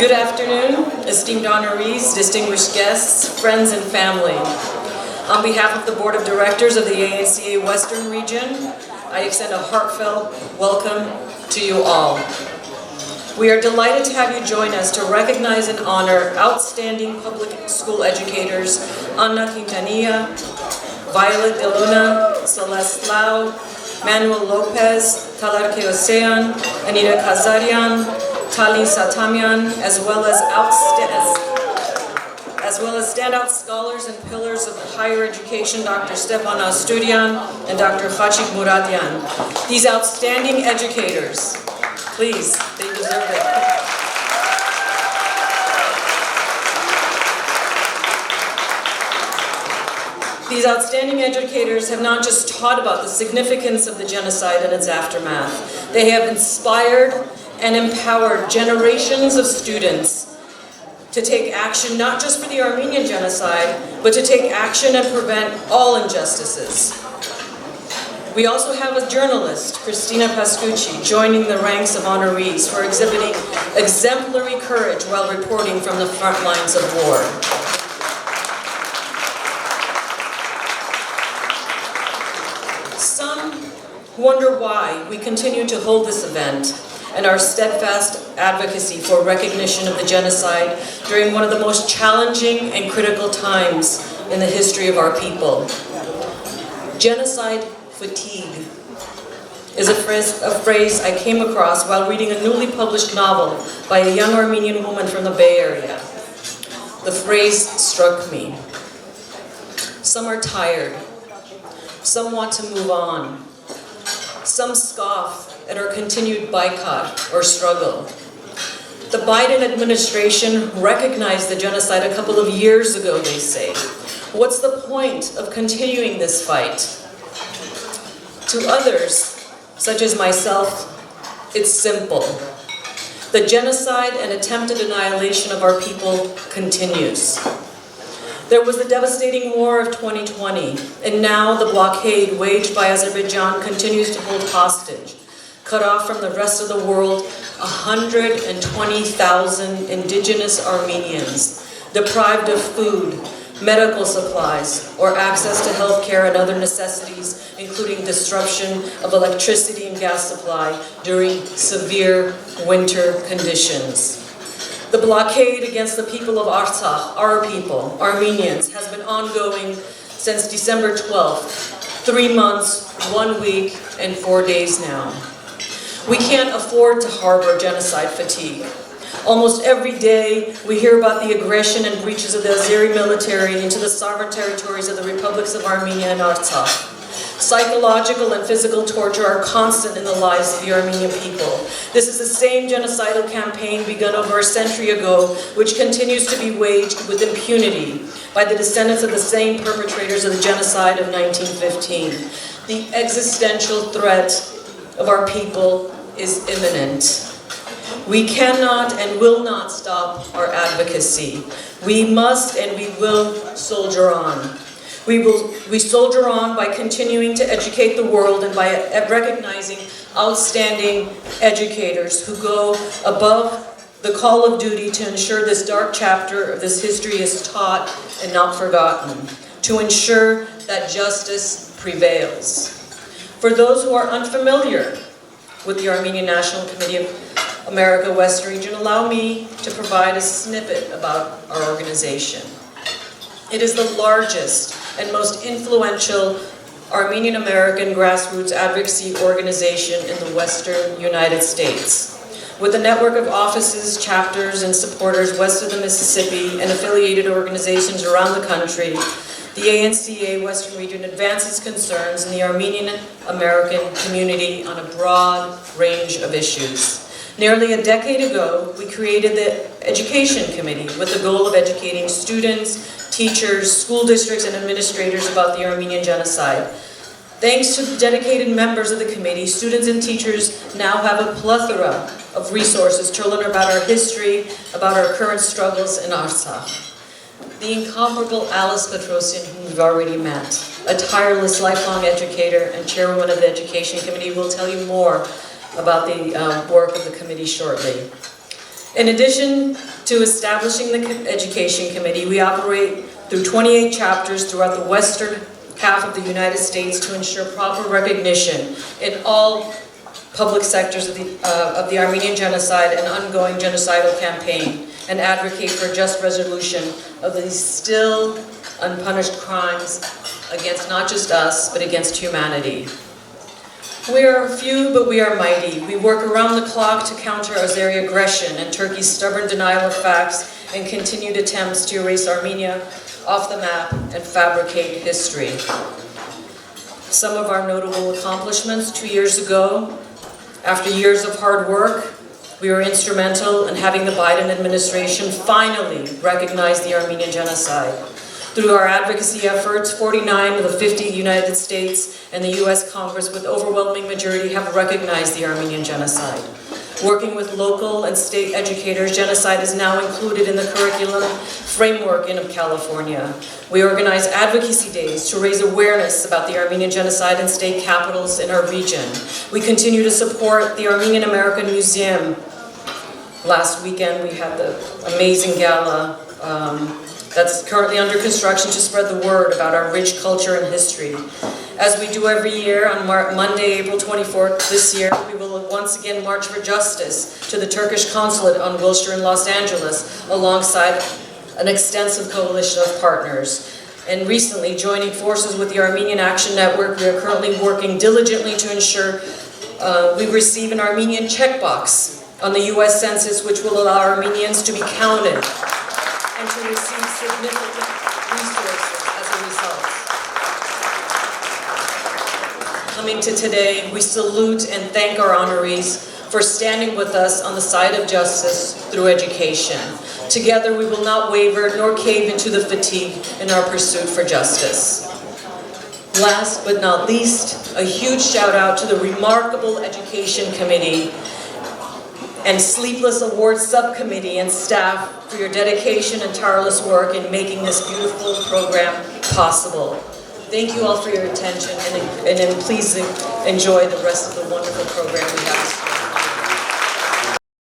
Good afternoon, esteemed honorees, distinguished guests, friends, and family. On behalf of the Board of Directors of the ANCA-Western region, I extend a heartfelt welcome to you all. We are delighted to have you join us to recognize and honor outstanding public school educators Anna Quintanilla, Violet De Luna, Celeste Lau, Manuel Lopez, Talar Keosean, Anita Kazarian, Tali Satamian, as well as standout scholars and pillars of higher education, Dr. Stepan Asturian and Dr. Fachik Muradian. These outstanding educators, please, they deserve it. These outstanding educators have not just taught about the significance of the genocide and its aftermath. They have inspired and empowered generations of students to take action not just for the Armenian genocide, but to take action and prevent all injustices. We also have a journalist, Christina Pascucci, joining the ranks of honorees for exhibiting exemplary courage while reporting from the front lines of war. Some wonder why we continue to hold this event and our steadfast advocacy for recognition of the genocide during one of the most challenging and critical times in the history of our people. Genocide fatigue is a phrase I came across while reading a newly published novel by a young Armenian woman from the Bay Area. The phrase struck me. Some are tired. Some want to move on. Some scoff at our continued boycott or struggle. The Biden administration recognized the genocide a couple of years ago, they say. What's the point of continuing this fight? To others, such as myself, it's simple. The genocide and attempted annihilation of our people continues. There was the devastating war of 2020, and now the blockade waged by Azerbaijan continues to hold hostage, cut off from the rest of the world 120,000 indigenous Armenians, deprived of food, medical supplies, or access to health care and other necessities, including disruption of electricity and gas supply during severe winter conditions. The blockade against the people of Artsakh, our people, Armenians, has been ongoing since December 12th, 3 months, 1 week, and 4 days now. We can't afford to harbor genocide fatigue. Almost every day, we hear about the aggression and breaches of the Azeri military into the sovereign territories of the republics of Armenia and Artsakh. Psychological and physical torture are constant in the lives of the Armenian people. This is the same genocidal campaign begun over a century ago, which continues to be waged with impunity by the descendants of the same perpetrators of the genocide of 1915. The existential threat of our people is imminent. We cannot and will not stop our advocacy. We must and we will soldier on. We soldier on by continuing to educate the world and by recognizing outstanding educators who go above the call of duty to ensure this dark chapter of this history is taught and not forgotten, to ensure that justice prevails. For those who are unfamiliar with the Armenian National Committee of America-Western region, allow me to provide a snippet about our organization. It is the largest and most influential Armenian American grassroots advocacy organization in the Western United States. With a network of offices, chapters, and supporters west of the Mississippi and affiliated organizations around the country, the ANCA-Western region advances concerns in the Armenian American community on a broad range of issues. Nearly a decade ago, we created the Education Committee with the goal of educating students, teachers, school districts, and administrators about the Armenian genocide. Thanks to the dedicated members of the committee, students and teachers now have a plethora of resources to learn about our history, about our current struggles in Artsakh. The incomparable Alice Petrosian, whom we've already met, a tireless lifelong educator and chairwoman of the Education Committee, will tell you more about the work of the committee shortly. In addition to establishing the Education Committee, we operate through 28 chapters throughout the western half of the United States to ensure proper recognition in all public sectors of the Armenian Genocide and ongoing genocidal campaign, and advocate for just resolution of these still unpunished crimes against not just us, but against humanity. We are few, but we are mighty. We work around the clock to counter Azeri aggression and Turkey's stubborn denial of facts and continued attempts to erase Armenia off the map and fabricate history. Some of our notable accomplishments: 2 years ago, after years of hard work, we were instrumental in having the Biden administration finally recognize the Armenian Genocide. Through our advocacy efforts, 49 of the 50 United States and the US Congress with overwhelming majority have recognized the Armenian Genocide. Working with local and state educators, genocide is now included in the curriculum framework in California. We organize advocacy days to raise awareness about the Armenian Genocide in state capitals in our region. We continue to support the Armenian American Museum. Last weekend we had the amazing gala that's currently under construction to spread the word about our rich culture and history. As we do every year, on Monday, April 24th this year, we will once again march for justice to the Turkish consulate on Wilshire in Los Angeles, alongside an extensive coalition of partners. And recently, joining forces with the Armenian Action Network, we are currently working diligently to ensure we receive an Armenian checkbox on the US Census, which will allow Armenians to be counted and to receive significant resources as a result. Coming to today, we salute and thank our honorees for standing with us on the side of justice through education. Together, we will not waver nor cave into the fatigue in our pursuit for justice. Last but not least, a huge shout out to the remarkable Education Committee and Sleepless Awards Subcommittee and staff for your dedication and tireless work in making this beautiful program possible. Thank you all for your attention, and please enjoy the rest of the wonderful program we have.